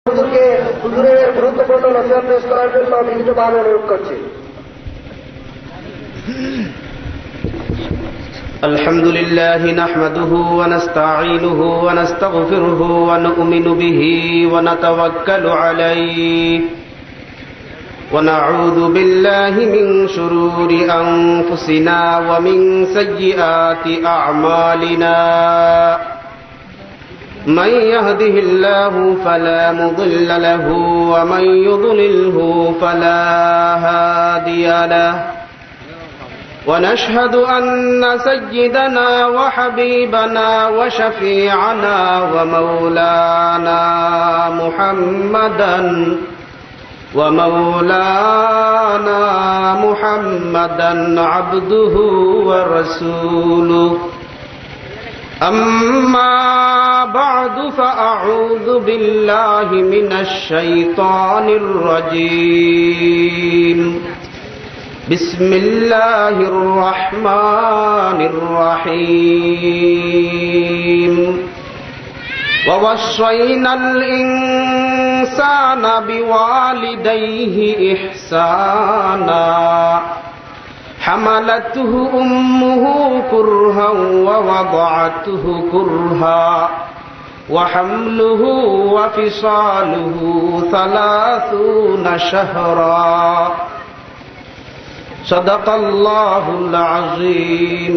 হুজুরকে হুজুরের গুরুত্বপূর্ণ নসিহত পেশ করার জন্য বিনীতভাবে অনুরোধ করছি। الحمد لله نحمده ونستعينه ونستغفره ونؤمن به ونتوكل عليه ونعوذ بالله من شرور أنفسنا ومن سيئات أعمالنا من يهده الله فلا مضل له ومن يضلله فلا هادي له ونشهد أن سيدنا وحبيبنا وشفيعنا ومولانا محمدا عبده ورسوله أما بعد فأعوذ بالله من الشيطان الرجيم بسم الله الرحمن الرحيم ووصينا الإنسان بوالديه إحسانا حملته أمه كرها ووضعته كرها وحمله وفصاله 30 شهرا صدق الله العظيم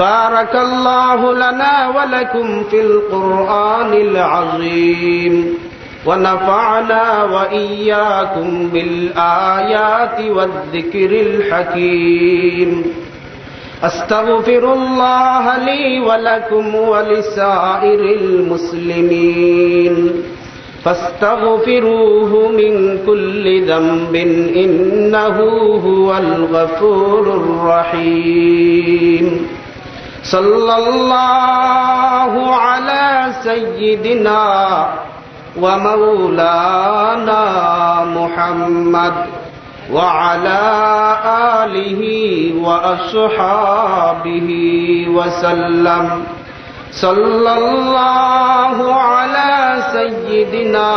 بارك الله لنا ولكم في القرآن العظيم ونفعنا وإياكم بالآيات والذكر الحكيم أستغفر الله لي ولكم ولسائر المسلمين فاستغفروه من كل ذنب إنه هو الغفور الرحيم صلى الله على سيدنا ومولانا محمد وعلى آله وأصحابه وسلم صلى الله على سيدنا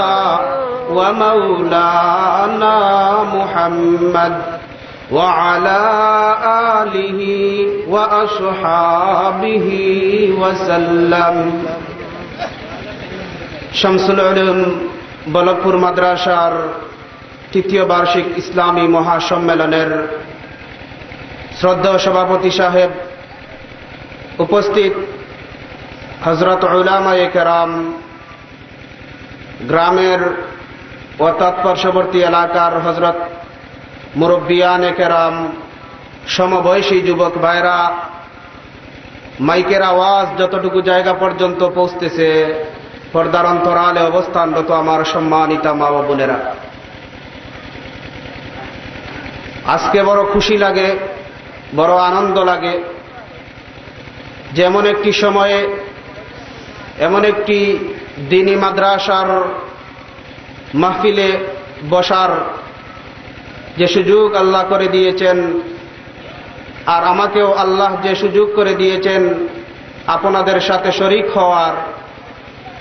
ومولانا محمد وعلى آله وأصحابه وسلم শামসুল উলুম বলকপুর মাদ্রাসার তৃতীয় বার্ষিক ইসলামী মহাসম্মেলনের শ্রদ্ধেয় সভাপতি সাহেব, উপস্থিত হযরত উলামায়ে কেরাম, গ্রামের ও তৎপার্শ্ববর্তী এলাকার হযরত মুরব্বিয়ানে কেরাম, সমবয়সী যুবক ভাইরা, মাইকের আওয়াজ যতটুকু জায়গা পর্যন্ত পৌঁছতেছে, পর্দার অন্তরালে অবস্থানরত আমার সম্মানিতা মা ও বোনেরা, আজকে বড় খুশি লাগে, বড় আনন্দ লাগে যে এমন একটি সময়ে এমন একটি দ্বীনি মাদ্রাসার মাহফিলে বসার যে সুযোগ আল্লাহ করে দিয়েছেন, আর আমাকেও আল্লাহ যে সুযোগ করে দিয়েছেন আপনাদের সাথে শরীক হওয়ার,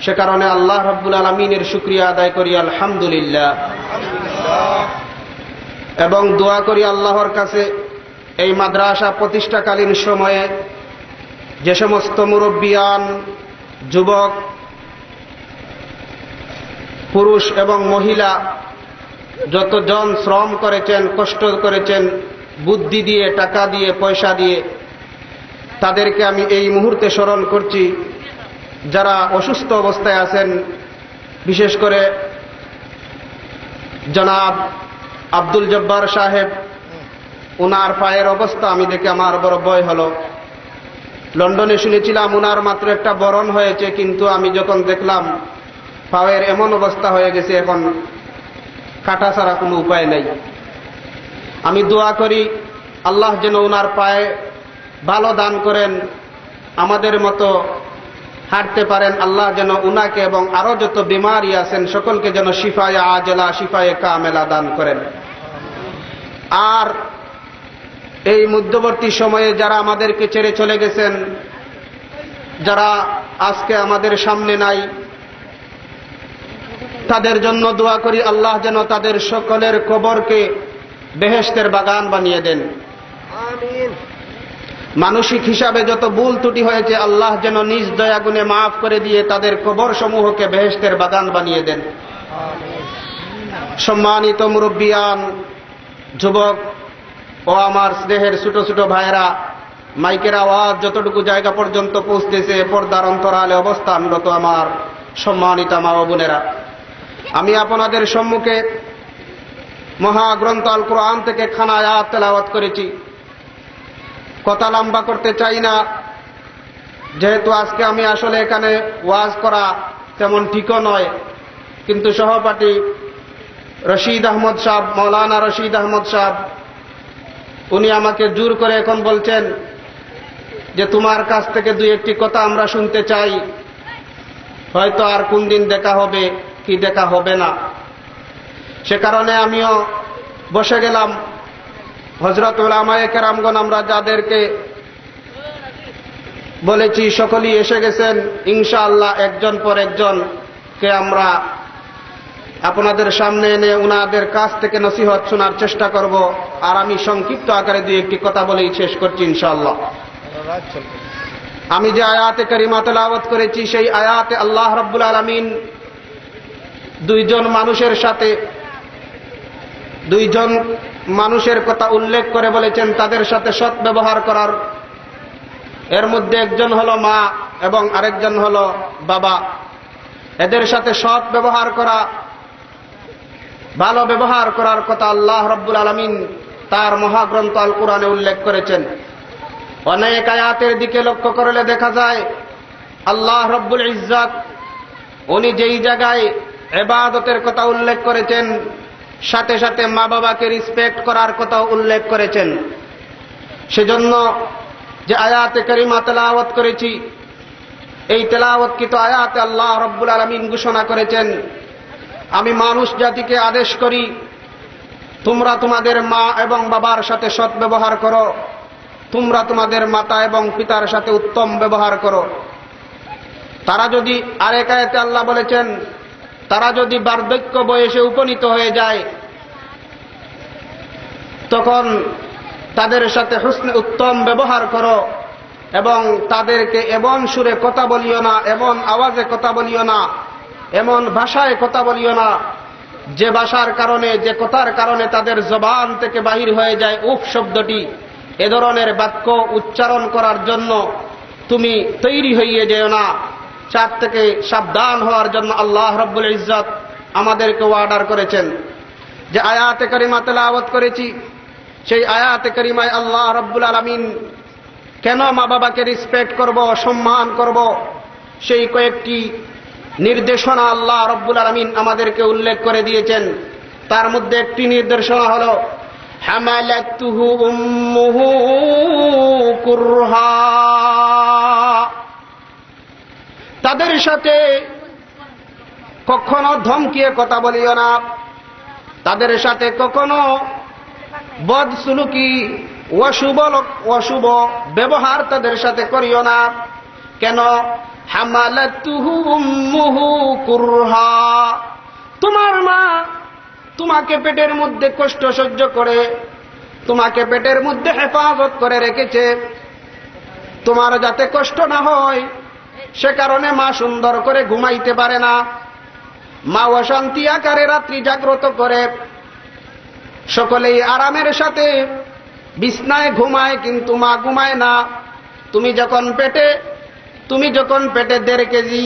সে কারণে আল্লাহ রাব্বুল আলামিনের শুকরিয়া আদায় করি আলহামদুলিল্লাহ, এবং দোয়া করি আল্লাহর কাছে এই মাদ্রাসা প্রতিষ্ঠাকালীন সময়ে যে সমস্ত মুরব্বিয়ান, যুবক, পুরুষ এবং মহিলা যতজন শ্রম করেছেন, কষ্ট করেছেন, বুদ্ধি দিয়ে, টাকা দিয়ে, পয়সা দিয়ে, তাদেরকে আমি এই মুহূর্তে স্মরণ করছি। যারা অসুস্থ অবস্থায় আছেন, বিশেষ করে জনাব আব্দুল জব্বার সাহেব, উনার পায়ের অবস্থা আমি দেখে আমার বড় ভয় হলো। লন্ডনে শুনেছিলাম উনার মাত্র একটা বরণ হয়েছে, কিন্তু আমি যখন দেখলাম পায়ের এমন অবস্থা হয়ে গেছে, এখন কাটা ছাড়া কোনো উপায় নেই। আমি দোয়া করি আল্লাহ যেন উনার পায়ে ভালো দান করেন, আমাদের মতো হাঁটতে পারেন, আল্লাহ যেন উনাকে এবং আরো যত বিমারি আছেন সকলকে যেন শিফায়ে আজলা, শিফায়ে কামেলা দান করেন। আর এই মধ্যবর্তী সময়ে যারা আমাদেরকে ছেড়ে চলে গেছেন, যারা আজকে আমাদের সামনে নাই, তাদের জন্য দোয়া করি আল্লাহ যেন তাদের সকলের কবরকে বেহেশতের বাগান বানিয়ে দেন। আমিন। মানসিক হিসাবে যত ভুল ত্রুটি হয়েছে আল্লাহ যেন নিজ দয়া গুণে মাফ করে দিয়ে তাদের কবর সমূহকে বেহেশতের বাগান বানিয়ে দেন। সম্মানিত মুরব্বিয়ান, যুবক ও আমার স্নেহের ছোট ছোট ভাইয়েরা, মাইকের আওয়াজ যতটুকু জায়গা পর্যন্ত পৌঁছতেছে, পর্দার অন্তরালে অবস্থানরত আমার সম্মানিত মা ও বোনেরা, আমি আপনাদের সম্মুখে মহাগ্রন্থ আল কোরআন থেকে খানা আয়াত তেলাওয়াত করেছি। কথা লম্বা করতে চাই না, যেহেতু আজকে আমি আসলে এখানে ওয়াজ করা তেমন ঠিকও নয়, কিন্তু সহপাঠী রশিদ আহমদ সাহেব, মৌলানা রশিদ আহমদ সাহেব, উনি আমাকে জোর করে এখন বলছেন যে তোমার কাছ থেকে দুই একটি কথা আমরা শুনতে চাই, হয়তো আর কোন দিন দেখা হবে কি দেখা হবে না। সে কারণে আমিও বসে গেলাম। হযরত উলামায়ে কেরামগণ আমরা যাদেরকে বলেছি সকলেই এসে গেছেন। ইনশাআল্লাহ একজন পর একজনকে আমরা আপনাদের সামনে এনে উনাদের কাছ থেকে নসিহত শোনার চেষ্টা করব। আর আমি সংক্ষিপ্ত আকারে দুই একটি কথা বলেই শেষ করছি ইনশাআল্লাহ। আমি যে আয়াতে কারিমা তেলাওয়াত করেছি সেই আয়াতে আল্লাহ রাব্বুল আলামিন দুইজন মানুষের কথা উল্লেখ করে বলেছেন তাদের সাথে সৎ ব্যবহার করার। এর মধ্যে একজন হলো মা এবং আরেকজন হলো বাবা। এদের সাথে সৎ ব্যবহার করা, ভালো ব্যবহার করার কথা আল্লাহ রাব্বুল আলামিন তার মহাগ্রন্থ আল কোরআনে উল্লেখ করেছেন। অনেক আয়াতের দিকে লক্ষ্য করলে দেখা যায় আল্লাহ রাব্বুল ইজ্জত উনি যেই জায়গায় ইবাদতের কথা উল্লেখ করেছেন সাথে সাথে মা বাবাকে রেসপেক্ট করার কথা উল্লেখ করেছেন। সেজন্য যে আয়াতে কারিমা তেলাওয়াত করেছি, এই তেলাওয়াতকৃত আয়াতে আল্লাহ রাব্বুল আলামিন ঘোষণা করেছেন, আমি মানুষ জাতিকে আদেশ করি তোমরা তোমাদের মা এবং বাবার সাথে সৎ ব্যবহার করো, তোমরা তোমাদের মাতা এবং পিতার সাথে উত্তম ব্যবহার করো। তারা যদি, আরেক আয়াতে আল্লাহ বলেছেন, তারা যদি বার্ধক্য বয়সে উপনীত হয়ে যায় তখন তাদের সাথে হুসনে উত্তম ব্যবহার করো এবং তাদেরকে এমন সুরে কথা বলিও না, এমন আওয়াজে কথা বলিও না, এমন ভাষায় কথা বলিও না যে ভাষার কারণে, যে কথার কারণে তাদের জবান থেকে বাহির হয়ে যায় উফ শব্দটি। এ ধরনের বাক্য উচ্চারণ করার জন্য তুমি তৈরি হইয়ে যেও না। চার থেকে সাবধান হওয়ার জন্য আল্লাহ রাব্বুল ইজ্জত আমাদেরকে অর্ডার করেছেন। যে আয়াতে কারিমা তেলাওয়াত করেছি সেই আয়াতে কারিমায় আল্লাহ রাব্বুল আলামিন কেন মা বাবাকে রেসপেক্ট করব, সম্মান করব, সেই কয়েকটি নির্দেশনা আল্লাহ রাব্বুল আলামিন আমাদেরকে উল্লেখ করে দিয়েছেন। তার মধ্যে একটি নির্দেশনা হলো হামালাতুহু উম্মুহু কুরহা। তাদের সাথে কখনো ধমকিয়ে কথা বলিও না, তাদের সাথে কখনো বদসুলুকি অশুভ ব্যবহার তাদের সাথে করিও না। কেন? হামালাতুহু উম্মুহু কুরহা, তোমার মা তোমাকে পেটের মধ্যে কষ্ট সহ্য করে, তোমাকে পেটের মধ্যে হেফাজত করে রেখেছে, তোমার যাতে কষ্ট না হয় সে কারণে মা সুন্দর করে ঘুমাইতে পারে না। মা অশান্তি আকারে রাত্রি জাগ্রত করে, সকলেই আরামের সাথে বিছনায় ঘুমায় কিন্তু মা ঘুমায় না। তুমি যখন পেটে 1.5 কেজি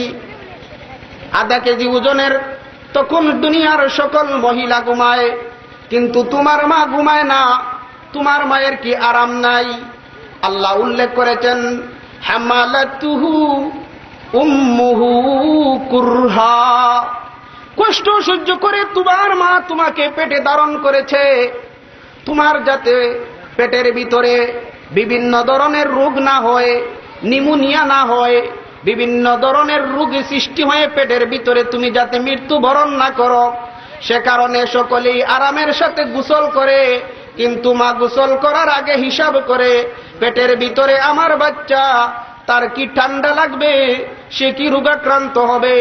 0.5 কেজি ওজনের, তখন দুনিয়ার সকল মহিলা ঘুমায় কিন্তু তোমার মা ঘুমায় না। তোমার মায়ের কি আরাম নাই? আল্লাহ উল্লেখ করেছেন হামালাতুহু উম্মুহু কুরহা, কষ্ট সহ্য করে তোমার মা তোমাকে পেটে ধারণ করেছে, তোমার যাতে পেটের ভিতরে বিভিন্ন ধরনের রোগ না হয়, নিউমোনিয়া না হয়, বিভিন্ন ধরনের রোগ সৃষ্টি হয়ে পেটের ভিতরে তুমি যাতে মৃত্যুবরণ না করো, সে কারণে সকলেই আরামের সাথে গোসল করে। কিন্তু মা গোসল করার আগে হিসাব করে পেটের ভিতরে আমার বাচ্চা, তার কি ঠান্ডা লাগবে, সে কি রোগাক্রান্ত হবে,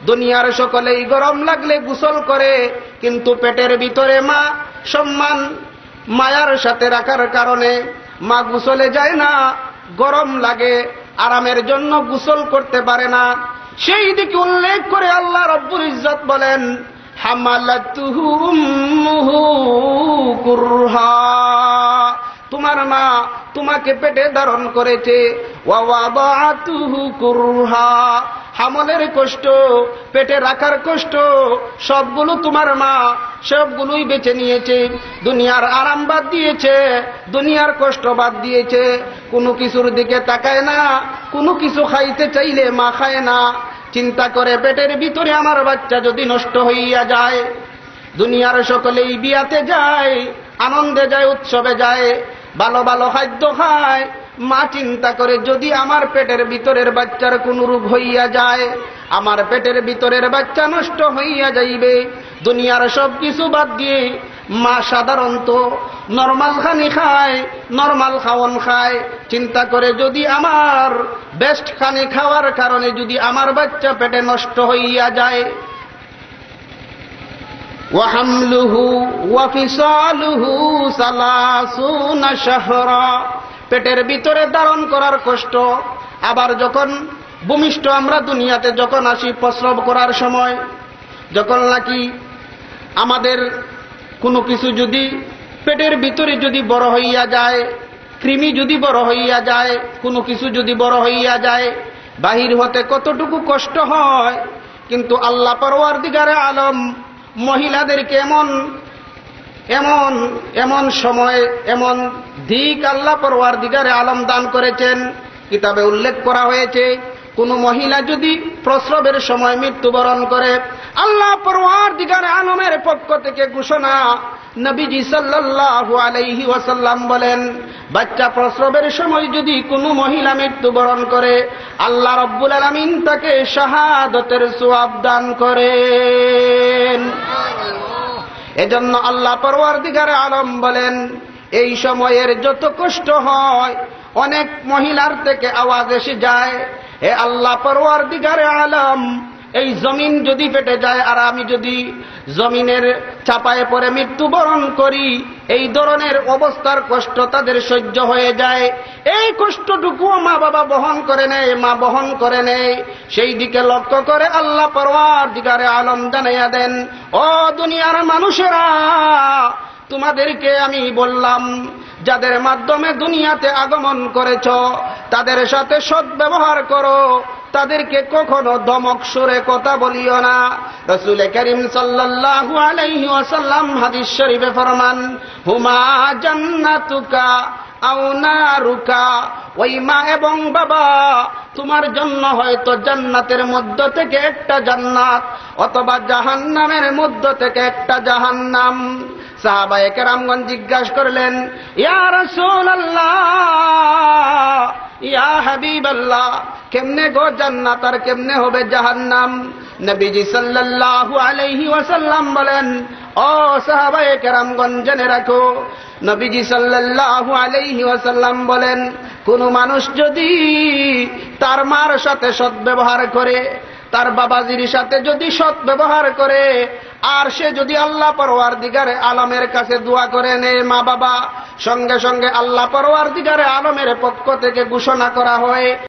দুনিয়ার সকলেই গরম লাগলে গোসল করে, কিন্তু পেটের ভিতরে মা সম্মান মায়ার সাথে রাখার কারণে মা গোসলে যায় না, গরম লাগে, আরামের জন্য গোসল করতে পারে না। সেই দিকে উল্লেখ করে আল্লাহ রব্বুল ইজ্জত বলেন, হামালাতুহু উম্মুহু কুরহা, তোমার মা তোমাকে পেটে ধারণ করেছে, ওয়া ওয়াদাতুহু কুরহা, হামলের কষ্ট, পেটে রাখার কষ্ট সবগুলো তোমার মা সবগুলোই বেছে নিয়েছে। দুনিয়ার আরাম বাদ দিয়েছে, দুনিয়ার কষ্ট বাদ দিয়েছে, কোনো কিছুর দিকে তাকায় না, কোনো কিছু খাইতে চাইলে মা খায় না, চিন্তা করে পেটের ভিতরে আমার বাচ্চা যদি নষ্ট হইয়া যায়। দুনিয়ার সকলেই বিয়াতে যায়, আনন্দে যায়, উৎসবে যায়, ভালো ভালো খাদ্য খায়, মা চিন্তা করে যদি আমার পেটের ভিতরের বাচ্চার কোন রোগ হইয়া যায়, আমার পেটের ভিতরের বাচ্চা নষ্ট হইয়া যাইবে। দুনিয়ার সব কিছু বাদ দিয়ে মা সাধারণত নরমাল খানি খায়, নরমাল খাওয়ন খায়, চিন্তা করে যদি আমার বেস্ট খানি খাওয়ার কারণে যদি আমার বাচ্চা পেটে নষ্ট হইয়া যায়। ওয়াহামলুহু ওয়াফিসালুহু সালাসুনা শাহরা, পেটের ভিতরে ধারণ করার কষ্ট। আবার যখন ভূমিষ্ঠ আমরা দুনিয়াতে যখন আসি, প্রস্রাব করার সময় যখন নাকি আমাদের কোনো কিছু যদি পেটের ভিতরে যদি বড় হইয়া যায়, কৃমি যদি বড় হইয়া যায়, কোনো কিছু যদি বড় হইয়া যায়, বাহির হতে কতটুকু কষ্ট হয়। কিন্তু আল্লাহ পরওয়ারদিগারে আলম মহিলাদেরকে এমন এমন এমন সময় এমন দিক আল্লাহ পরওয়ারদিগারে আলম দান করেছেন। কিতাবে উল্লেখ করা হয়েছে, কোন মহিলা যদি প্রসবের সময় মৃত্যুবরণ করে, আল্লাহ পরওয়ারদিগারে আলমের পক্ষ থেকে ঘোষণা, নবীজি সাল্লাল্লাহু আলাইহি ওয়াসাল্লাম বলেন, বাচ্চা প্রসবের সময় যদি কোনো মহিলা মৃত্যুবরণ করে, আল্লাহ রব্বুল আলামিন তাকে শাহাদাতের সওয়াব দান করেন। এজন্য আল্লাহ পরওয়ারদিগারে আলম বলেন, এই সময়ের যত কষ্ট হয়, অনেক মহিলার থেকে আওয়াজ এসে যায়, হে আল্লাহ পরওয়ারদিগারে আলম, এই জমিন যদি ফেটে যায় আর আমি যদি জমিনের চাপায় পড়ে মৃত্যুবরণ করি, এই ধরনের অবস্থার কষ্ট তাদের সহ্য হয়ে যায়। এই কষ্টটুকুও মা বাবা বহন করে নেয়, মা বহন করে নেয়। সেই দিকে লক্ষ্য করে আল্লাহ পরওয়ারদিগারে আলম জানাইয়া দেন, ও দুনিয়ার মানুষেরা, তোমাদেরকে আমি বললাম, যাদের মাধ্যমে দুনিয়াতে আগমন করেছ তাদের সাথে সদ্ব্যবহার করো, তাদেরকে কখনো ধমক সুরে কথা বলিও না। রাসূল করিম সাল্লাল্লাহু আলাইহি ওয়াসাল্লাম হাদিস শরীফে ফরমান, হুমা জান্নাতুকা আও নারুকা, ওই মা এবং বাবা তোমার জন্য হয়তো জান্নাতের মধ্য থেকে একটা জান্নাত, অথবা জাহান্নামের মধ্য থেকে একটা জাহান্নাম। সাহাবায়ে কেরামগণ জিজ্ঞাসা করলেন, ইয়া রাসূলুল্লাহ, ইয়া হাবিবাল্লাহ, কেমনে গো জান্নাত আর কেমনে হবে জাহান্নাম? নবীজি সাল্লাল্লাহু আলাইহি ওয়াসাল্লাম বলেন, ও সাহাবায়ে কেরামগণ জেনে রাখো, নবীজি সাল্লাল্লাহু আলাইহি ওয়াসাল্লাম বলেন, কোন মানুষ যদি তার মার সাথে সদ্ব্যবহার করে, তার বাবাজির সাথে যদি সদ্ব্যবহার করে, আর সে যদি আল্লাহ পরওয়ারদিগারে আলমের কাছে দোয়া করে নেয় মা বাবা, সঙ্গে সঙ্গে আল্লাহ পরওয়ারদিগারে আলমের পক্ষ থেকে ঘোষণা করা হয়,